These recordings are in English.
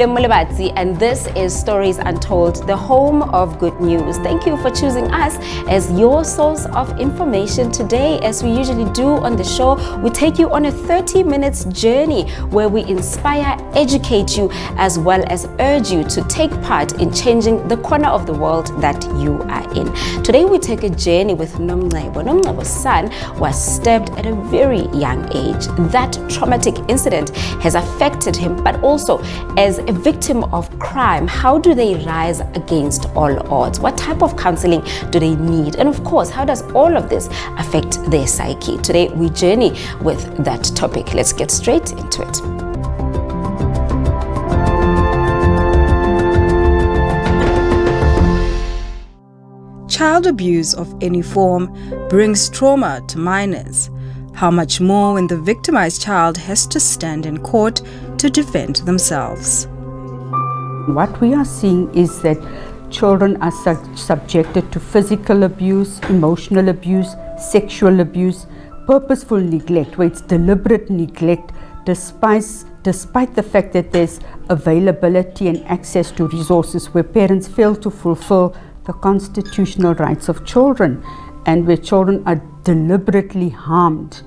Mulebatsi, and this is Stories Untold, the home of good news. Thank you for choosing us as your source of information today. As we usually do on the show, we take you on a 30 minutes journey where we inspire, educate you, as well as urge you to take part in changing the corner of the world that you are in. Today we take a journey with Nomncebo. Nomncebo's son was stabbed at a very young age. That traumatic incident has affected him, but also as a victim of crime, how do they rise against all odds? What type of counseling do they need? And of course, how does all of this affect their psyche? Today, we journey with that topic. Let's get straight into it. Child abuse of any form brings trauma to minors. How much more when the victimized child has to stand in court to defend themselves? What we are seeing is that children are subjected to physical abuse, emotional abuse, sexual abuse, purposeful neglect, where it's deliberate neglect despite the fact that there's availability and access to resources, where parents fail to fulfill the constitutional rights of children, and where children are deliberately harmed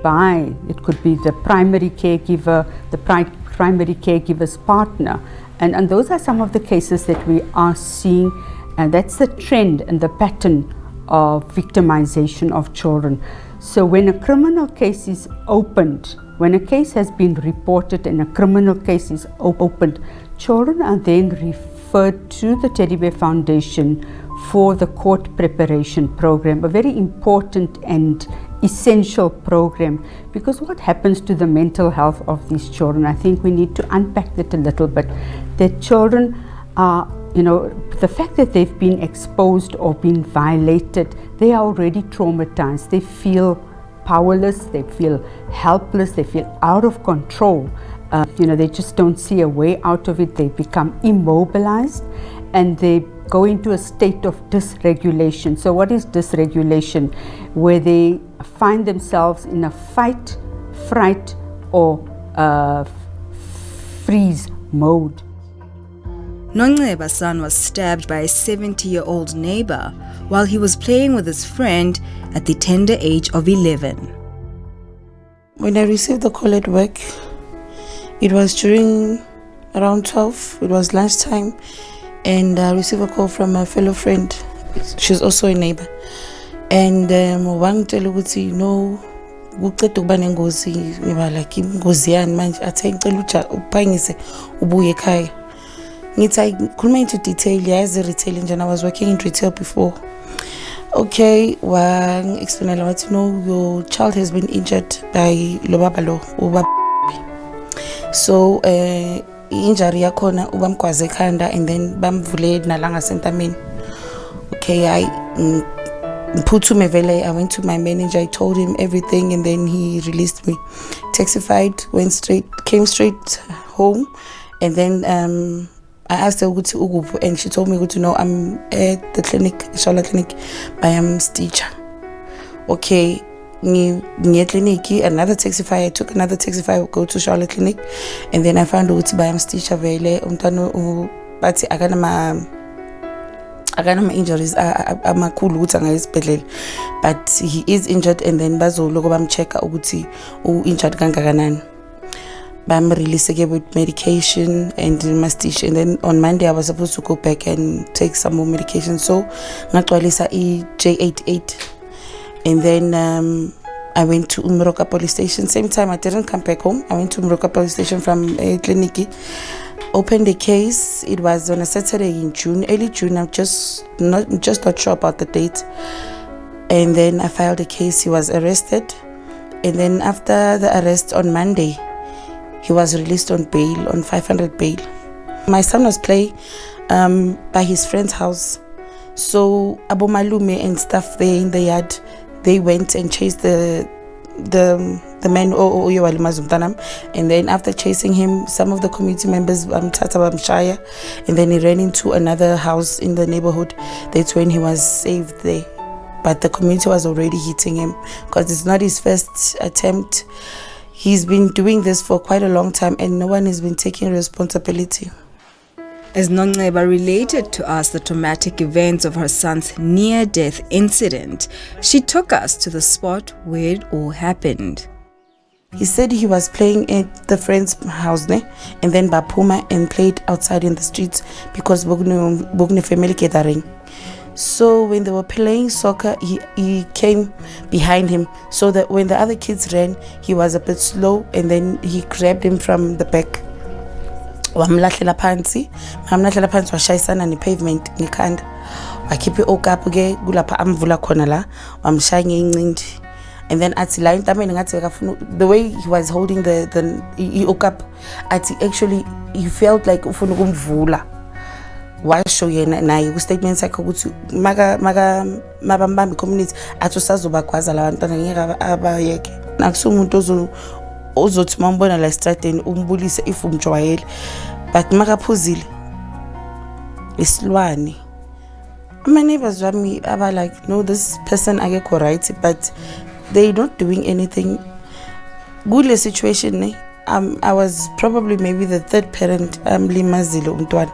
by, it could be the primary caregiver, the primary caregiver's partner. And those are some of the cases that we are seeing, and that's the trend and the pattern of victimization of children. So when a criminal case is opened, when a case has been reported and a criminal case is opened, children are then referred to the Teddy Bear Foundation for the court preparation program, a very important and essential program, because what happens to the mental health of these children, I think we need to unpack that a little bit. That children are, the fact that they've been exposed or been violated, they are already traumatized. They feel powerless, they feel helpless, they feel out of control. They just don't see a way out of it. They become immobilized and they go into a state of dysregulation. So what is dysregulation? Where they find themselves in a fight, fright, or freeze mode. Nomnceba's son was stabbed by a 70-year-old neighbor while he was playing with his friend at the tender age of 11. When I received the call at work, it was during around 12, it was lunchtime, and I received a call from a fellow friend. She's also a neighbor. And wangitshela ukuthi no kuqeda ukuba nengozi, ngiba like ingozi yani manje athi ngicela uphangise ubuye ekhaya. Ngithi khuluma into detail yazi retail nje, I was working in retail before. Okay, explain what your child has been injured by lo baba. So injury yakhona ubamgwaze ekhanda and then bamvule nalanga sentameni. Okay, I went to my manager, I told him everything, and then he released me. Taxified, came straight home, and then I asked her ukuthi and she told me to know I'm at the clinic, Charlotte Clinic, by Stitcher. Okay, clinic, another taxify. I took another taxify, go to Charlotte Clinic, and then I found out by Stitcher vele but I got my injuries. I'm a cool but he is injured, and then bazo logo bam check ukuthi injured kangakanani. Bam release again with medication and stitch, and then on Monday I was supposed to go back and take some more medication. So ngaqwalisa J88, and then I went to Umuroka police station. Same time I didn't come back home. I went to Umuroka police station from clinic. Opened the case. It was on a Saturday in June, early June. I'm just not sure about the date. And then I filed a case. He was arrested, and then after the arrest on Monday, he was released on bail, on 500 bail. My son was playing by his friend's house. So Abu Malume and stuff there in the yard, they went and chased the man and then after chasing him, some of the community members Shire, and then he ran into another house in the neighborhood. That's when he was saved there, but the community was already hitting him because it's not his first attempt. He's been doing this for quite a long time and no one has been taking responsibility. As Nonceba related to us the traumatic events of her son's near-death incident, she took us to the spot where it all happened. He said he was playing at the friend's house and then Bapuma and played outside in the streets because Bogni family gathering. So when they were playing soccer, he came behind him so that when the other kids ran, he was a bit slow and then he grabbed him from the back. Wamlahlela phansi washayisana ne-pavement ngekhanda wakhipha i-okapu ke kulapha amvula khona la wamshaya ngeincindi and then athi la intameni ngathi bekafuna the way he was holding the okapu athi actually he felt like ufuna ukumvula washo yena naye ku-statement sakhe ukuthi mabambambi community athi usazobagwaza la bantwana ngeke abayeke nakusumuntu ozothi mambona la estradeni umbulise if umjwayele but makaphuzile isilwane. My neighbors wami aba like no, this person akekho right, but they not doing anything. Kule situation I was probably maybe the third parent limazile umntwana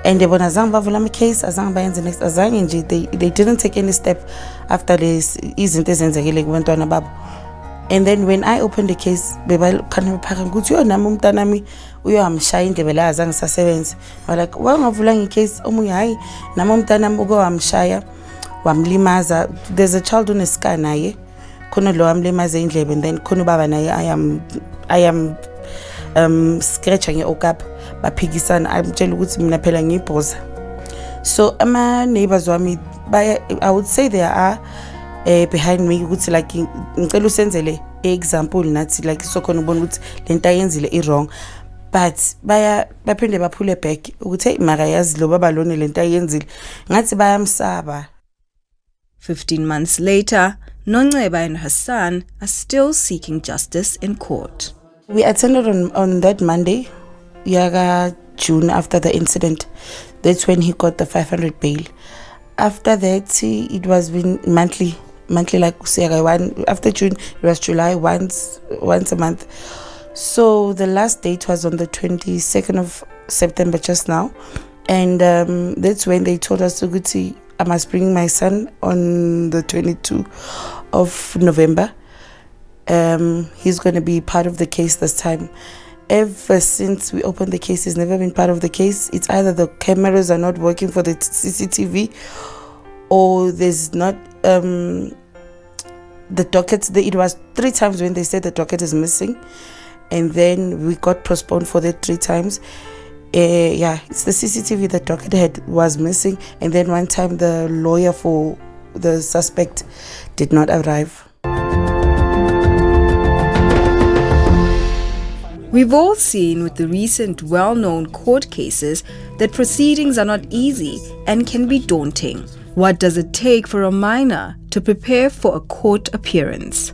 and bona azange bavula ama-case azange bayenze next azange nje they didn't take any step after this izinto ezenzekile kubantwana babo. And then when I opened the case, bebakhana bephaka ukuthi yo nami umntanami uyohamshaya indlebe la azange sasebenze. Ba like wangavulanga icase omunye hayi nami umntanami ukwamshaya wamlimaza. There's a child on a scar naye khona lo wamlimaza indlebe and then khona baba naye I am scratching ngeokap baphikisana amtshela ukuthi mina phela ngiyibhoza. So ama neighbors wami I would say there are behind me ukuthi like ngicela usenzele example nathi like so khona ubona ukuthi lento ayenzile i-wrong but baphinde baphule back ukuthi hey mara yazi lo baba lona lento ayenzile ngathi bayamsaba. 15 months later, Nonceba and her son are still seeking justice in court. We attended on that Monday, Yaga June, after the incident. That's when he got the 500 bail. After that, it was been monthly like one. After June, it was July, once a month. So the last date was on the 22nd of September, just now, and that's when they told us to go to. I must bring my son on the 22nd of November. He's going to be part of the case this time. Ever since we opened the case, he's never been part of the case. It's either the cameras are not working for the CCTV, or there's not the docket. It was 3 times when they said the docket is missing, and then we got postponed for that 3 times. It's the CCTV the docket was missing, and then one time the lawyer for the suspect did not arrive. We've all seen with the recent well-known court cases that proceedings are not easy and can be daunting. What does it take for a minor to prepare for a court appearance?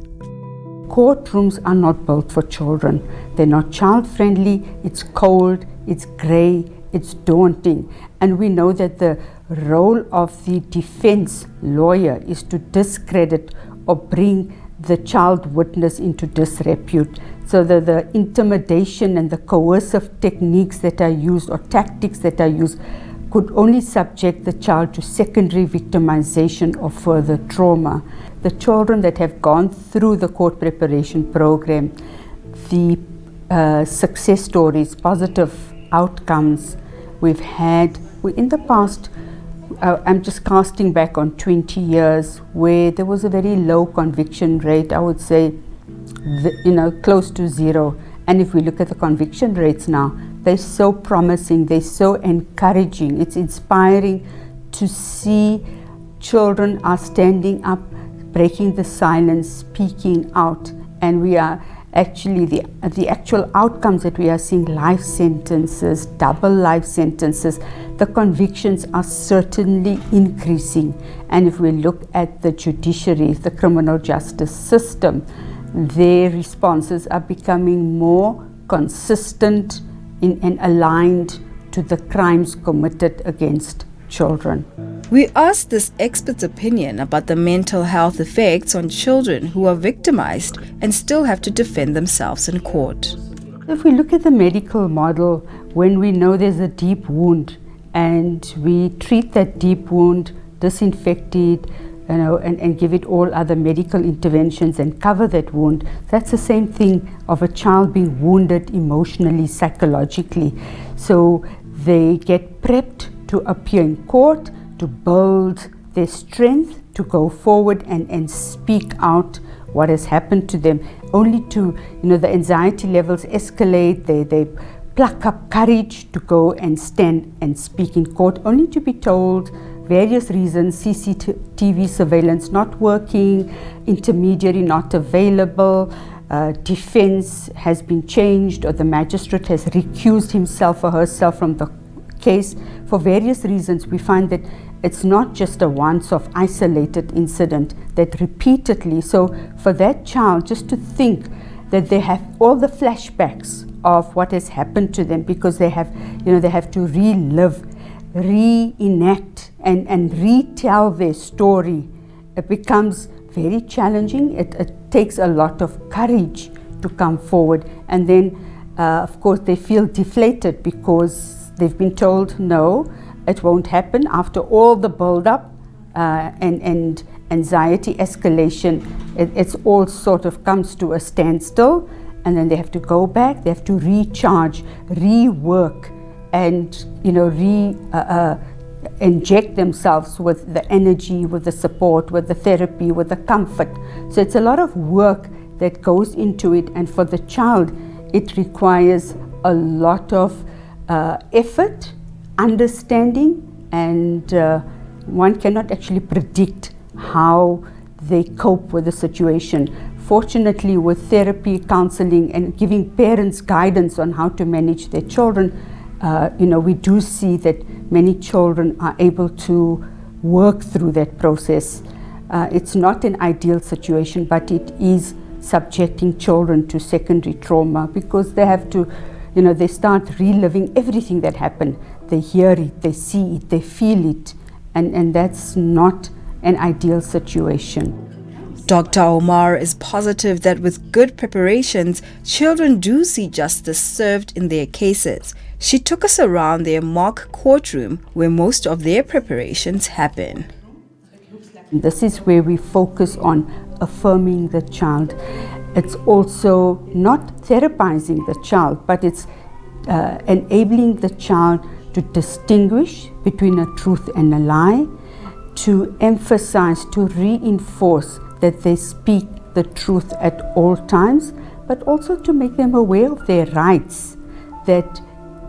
Courtrooms are not built for children. They're not child-friendly. It's cold, it's grey, it's daunting. And we know that the role of the defense lawyer is to discredit or bring the child witness into disrepute. So the intimidation and the coercive techniques that are used or tactics that are used could only subject the child to secondary victimization or further trauma. The children that have gone through the court preparation program, the success stories, positive outcomes we've had in the past, I'm just casting back on 20 years where there was a very low conviction rate, I would say, close to 0. And if we look at the conviction rates now, they're so promising, they're so encouraging. It's inspiring to see children are standing up, breaking the silence, speaking out, and we are actually the actual outcomes that we are seeing, life sentences, double life sentences, the convictions are certainly increasing. And if we look at the judiciary, the criminal justice system, their responses are becoming more consistent and aligned to the crimes committed against children. We asked this expert's opinion about the mental health effects on children who are victimized and still have to defend themselves in court. If we look at the medical model, when we know there's a deep wound and we treat that deep wound, disinfect it, and give it all other medical interventions and cover that wound, that's the same thing of a child being wounded emotionally, psychologically. So they get prepped to appear in court, to build their strength, to go forward and speak out what has happened to them, only to, the anxiety levels escalate, they pluck up courage to go and stand and speak in court, only to be told various reasons: CCTV surveillance not working, intermediary not available, defense has been changed, or the magistrate has recused himself or herself from the case. For various reasons, we find that it's not just a once-off isolated incident, that repeatedly, so for that child just to think that they have all the flashbacks of what has happened to them, because they have to relive, reenact and retell their story, it becomes very challenging. It takes a lot of courage to come forward, and then of course they feel deflated because they've been told no, it won't happen. After all the build-up and anxiety escalation, it's all sort of comes to a standstill, and then they have to go back, they have to recharge, rework, and inject themselves with the energy, with the support, with the therapy, with the comfort. So it's a lot of work that goes into it, and for the child it requires a lot of effort, understanding, and one cannot actually predict how they cope with the situation. Fortunately, with therapy, counseling, and giving parents guidance on how to manage their children, we do see that many children are able to work through that process. It's not an ideal situation, but it is subjecting children to secondary trauma, because they have to, they start reliving everything that happened. They hear it, they see it, they feel it, and that's not an ideal situation. Dr. Omar is positive that with good preparations, children do see justice served in their cases. She took us around their mock courtroom where most of their preparations happen. This is where we focus on affirming the child. It's also not therapizing the child, but it's enabling the child to distinguish between a truth and a lie, to emphasize, to reinforce that they speak the truth at all times, but also to make them aware of their rights, that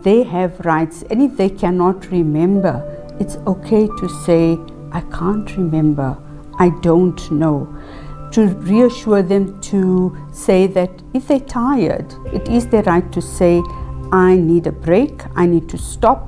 they have rights, and if they cannot remember, it's okay to say, I can't remember, I don't know. To reassure them, to say that if they're tired, it is their right to say, I need a break, I need to stop,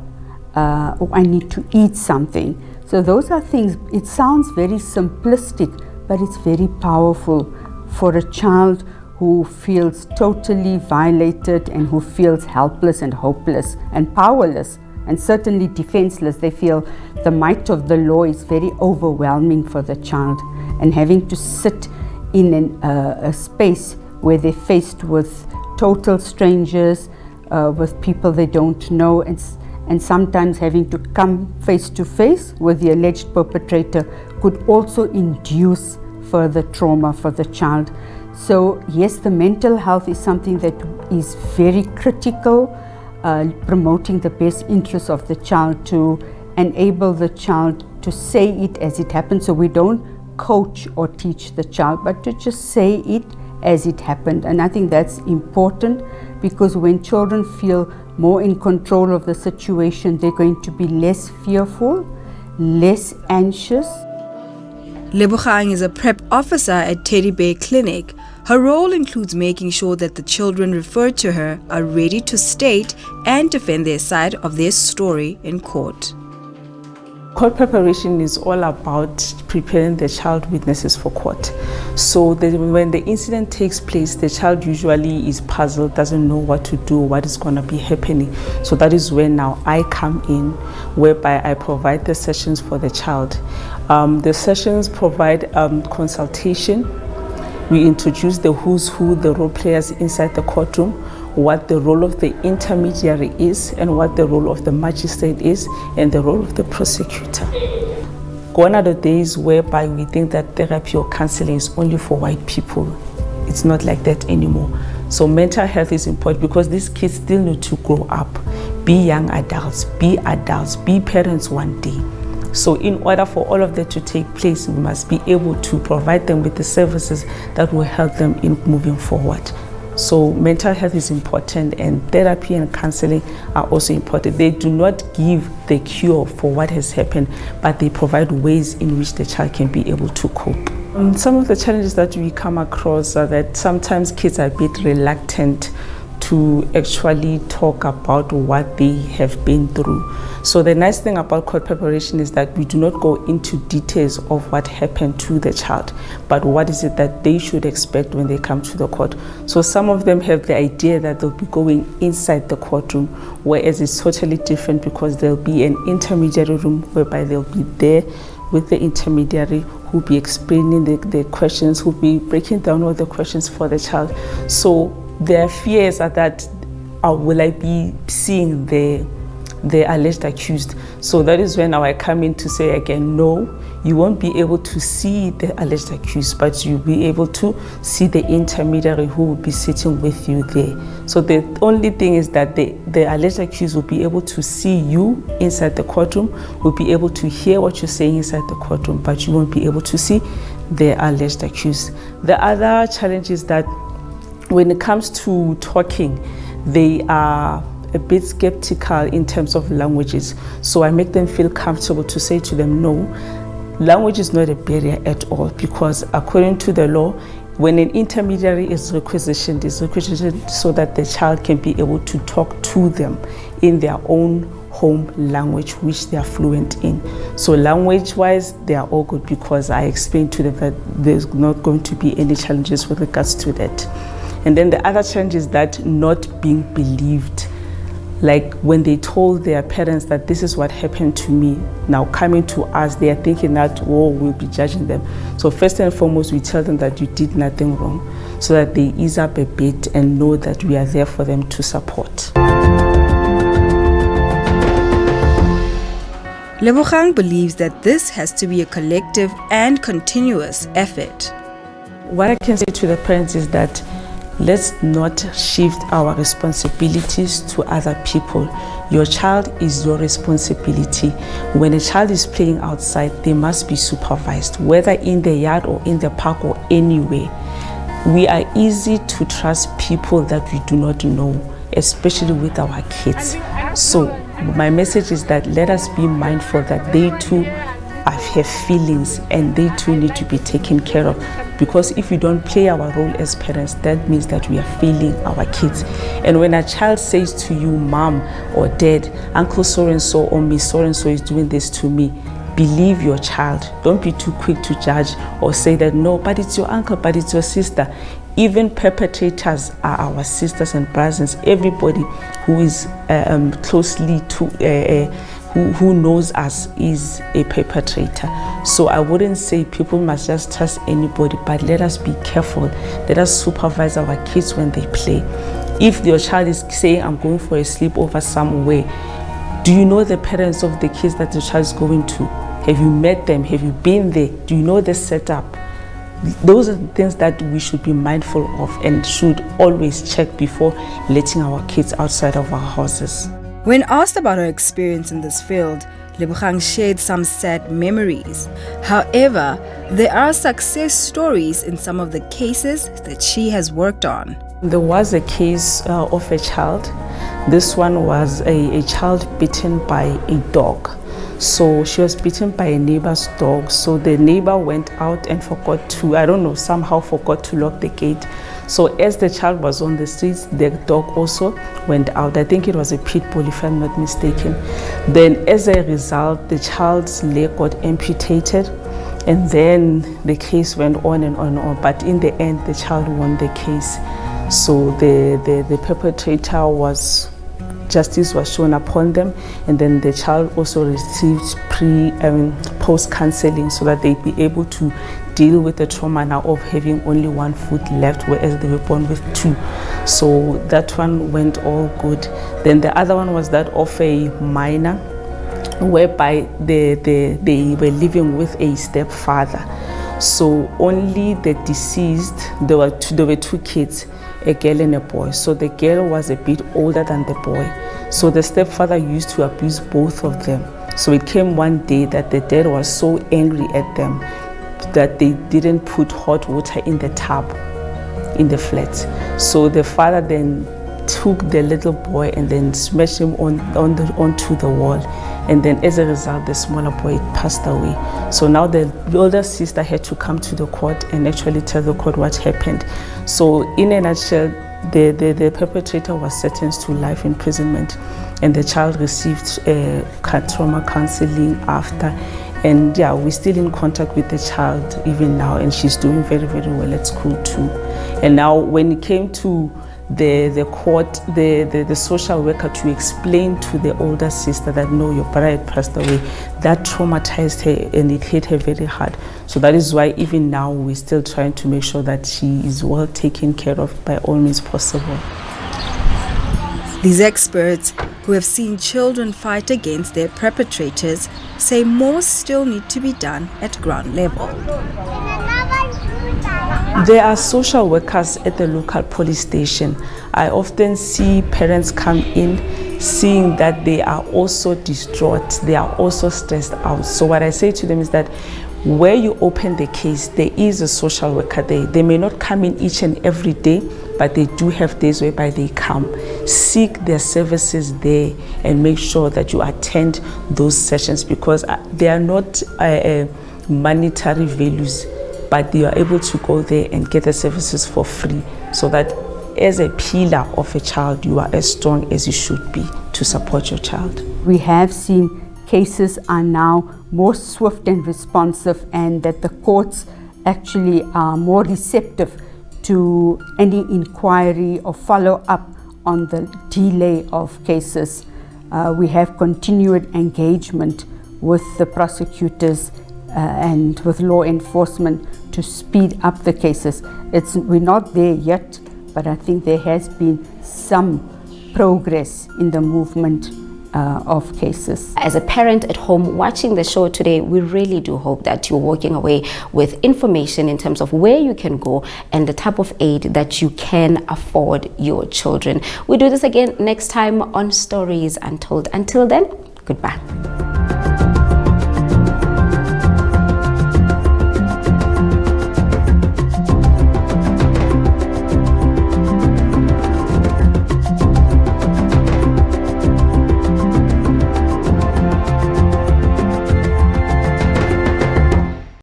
or I need to eat something. So those are things, it sounds very simplistic, but it's very powerful for a child who feels totally violated and who feels helpless and hopeless and powerless and certainly defenseless. They feel the might of the law is very overwhelming for the child, and having to sit in a space where they're faced with total strangers, with people they don't know, and sometimes having to come face to face with the alleged perpetrator could also induce further trauma for the child. So yes, the mental health is something that is very critical, promoting the best interests of the child, to enable the child to say it as it happens. So we don't coach or teach the child, but to just say it as it happened. And I think that's important, because when children feel more in control of the situation, they're going to be less fearful, less anxious. Lebogang is a PrEP officer at Teddy Bear Clinic. Her role includes making sure that the children referred to her are ready to state and defend their side of their story in court. Court preparation is all about preparing the child witnesses for court. So when the incident takes place, the child usually is puzzled, doesn't know what to do, what is going to be happening. So that is when now I come in, whereby I provide the sessions for the child. The sessions provide consultation. We introduce the who's who, the role players inside the courtroom, what the role of the intermediary is, and what the role of the magistrate is, and the role of the prosecutor. Gone are the days whereby we think that therapy or counseling is only for white people. It's not like that anymore. So mental health is important because these kids still need to grow up, be young adults, be parents one day. So in order for all of that to take place, we must be able to provide them with the services that will help them in moving forward. So mental health is important, and therapy and counseling are also important. They do not give the cure for what has happened, but they provide ways in which the child can be able to cope. Some of the challenges that we come across are that sometimes kids are a bit reluctant to actually talk about what they have been through. So the nice thing about court preparation is that we do not go into details of what happened to the child, but what is it that they should expect when they come to the court. So some of them have the idea that they'll be going inside the courtroom, whereas it's totally different because there'll be an intermediary room whereby they'll be there with the intermediary who'll be explaining the questions, who'll be breaking down all the questions for the child. So their fears are that, will I be seeing the alleged accused? So that is when now I come in to say again, no, you won't be able to see the alleged accused, but you'll be able to see the intermediary who will be sitting with you there. So the only thing is that the alleged accused will be able to see you inside the courtroom, will be able to hear what you're saying inside the courtroom, but you won't be able to see the alleged accused. The other challenge is that when it comes to talking, they are a bit skeptical in terms of languages. So I make them feel comfortable to say to them, no, language is not a barrier at all, because according to the law, when an intermediary is requisitioned, it's requisitioned so that the child can be able to talk to them in their own home language, which they are fluent in. So language-wise, they are all good because I explained to them that there's not going to be any challenges with regards to that. And then the other challenge is that not being believed. Like when they told their parents that this is what happened to me, now coming to us, they are thinking that, oh, we'll be judging them. So first and foremost, we tell them that you did nothing wrong, so that they ease up a bit and know that we are there for them to support. Lebogang believes that this has to be a collective and continuous effort. What I can say to the parents is that let's not shift our responsibilities to other people. Your child is your responsibility. When a child is playing outside, they must be supervised, whether in the yard or in the park or anywhere. We are easy to trust people that we do not know, especially with our kids. So my message is that let us be mindful that they too have feelings and they too need to be taken care of, because if we don't play our role as parents, that means that we are failing our kids. And when a child says to you, mom or dad, uncle so-and-so or miss so-and-so is doing this to me, believe your child. Don't be too quick to judge or say that no, but it's your uncle, but it's your sister. Even perpetrators are our sisters and brothers. Everybody who is closely to who knows us is a perpetrator. So I wouldn't say people must just trust anybody, but let us be careful. Let us supervise our kids when they play. If your child is saying, I'm going for a sleepover somewhere, do you know the parents of the kids that the child is going to? Have you met them? Have you been there? Do you know the setup? Those are the things that we should be mindful of and should always check before letting our kids outside of our houses. When asked about her experience in this field, Lebogang shared some sad memories. However, there are success stories in some of the cases that she has worked on. There was a case of a child. This one was a child bitten by a dog. So she was bitten by a neighbor's dog. So the neighbor went out and somehow forgot to lock the gate. So as the child was on the streets, the dog also went out. I think it was a pit bull, if I'm not mistaken. Then as a result, the child's leg got amputated, and then the case went on and on and on. But in the end, the child won the case. So the perpetrator justice was shown upon them, and then the child also received post counseling so that they'd be able to deal with the trauma now of having only one foot left, whereas they were born with two. So that one went all good. Then the other one was that of a minor, whereby they were living with a stepfather. So only the deceased, there were two kids, a girl and a boy. So the girl was a bit older than the boy. So the stepfather used to abuse both of them. So it came one day that the dad was so angry at them that they didn't put hot water in the tub in the flat. So the father then took the little boy and then smashed him onto the wall. And then as a result, the smaller boy passed away. So now the older sister had to come to the court and actually tell the court what happened. So in a nutshell, the perpetrator was sentenced to life imprisonment, and the child received trauma counseling after. And yeah, we're still in contact with the child even now, and she's doing very, very well at school too. And now when it came to the court, the social worker to explain to the older sister that no, your brother had passed away, that traumatized her and it hit her very hard. So that is why even now we're still trying to make sure that she is well taken care of by all means possible. These experts, who have seen children fight against their perpetrators, say more still need to be done at ground level. There are social workers at the local police station. I often see parents come in seeing that they are also distraught, they are also stressed out. So what I say to them is that where you open the case, there is a social worker there. They may not come in each and every day, but they do have days whereby they come. Seek their services there and make sure that you attend those sessions, because they are not monetary values, but you are able to go there and get the services for free, so that as a pillar of a child, you are as strong as you should be to support your child. We have seen cases are now more swift and responsive, and that the courts actually are more receptive to any inquiry or follow up on the delay of cases. We have continued engagement with the prosecutors and with law enforcement to speed up the cases. We're not there yet, but I think there has been some progress in the movement of cases. As a parent at home watching the show today, we really do hope that you're walking away with information in terms of where you can go and the type of aid that you can afford your children. We'll do this again next time on Stories Untold. Until then, goodbye.